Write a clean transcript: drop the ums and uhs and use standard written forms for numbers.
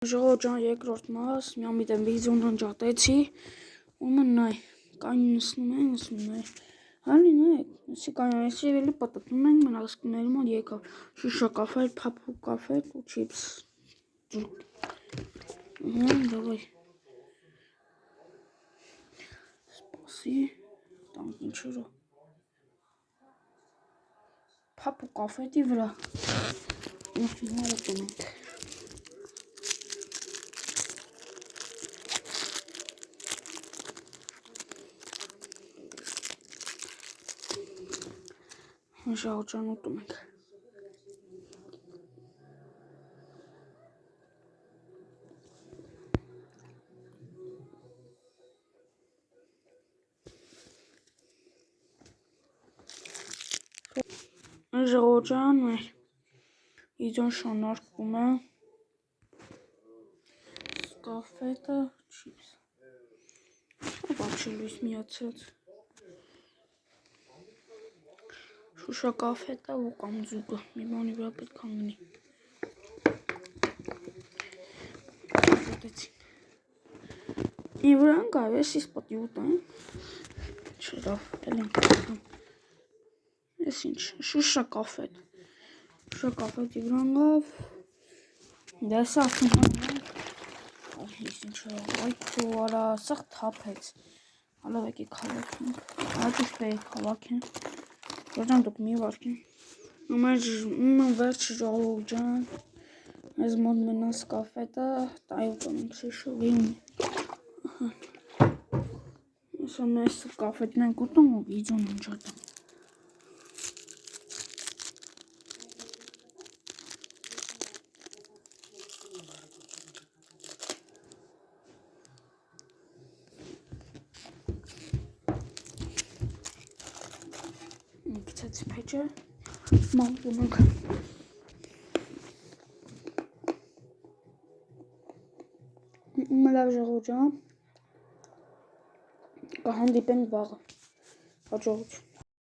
Ժողովրդական երկրորդ մաս, միամիտ եմ վիզիոն ընջատեցի, ումն նայ, կան 90 հալին էսի կան էսի վելի պատտնում են մնասկների մոտ եկավ, շիշա կաֆե, փափու կաֆե ու չիպս, դավայ, սպասի, տանք ինչերո, փափու կաֆետի վրա, հիմա ուտում ենք, ժողովրդական ուտում ենք, ժողովրդական իձոն շանարկվում է, կաֆետը, չիպս, ապաչի լույս միացած, շուշա կաֆետը ու կամ ձուկը, մի բանի վրա պետք անգնի, ի վրան կավ ես իսպատի ուտային, չրավ, էլ ենք ատում, ես ինչ, շուշա կաֆետի վրան կավ, դեսը ասում հանենք, ես ինչ այդ ծուվարա, սաղ թապեց, հալավ եկի կավակ ենք, ատուշ պեի կավակ են, Ժողովրդան դուք մի վարք են, վերջ ժողովրդան, ես մոտ մնաս կաֆետը, տայ ուտում ենք շիշովին, ես ամես կաֆետն ենք ուտում ու վիզոն ընջատում, Գցեցի փեջը, մամտում ենք, լավ ժողովրդան, կհանդիպենք վաղը, հաջողություն։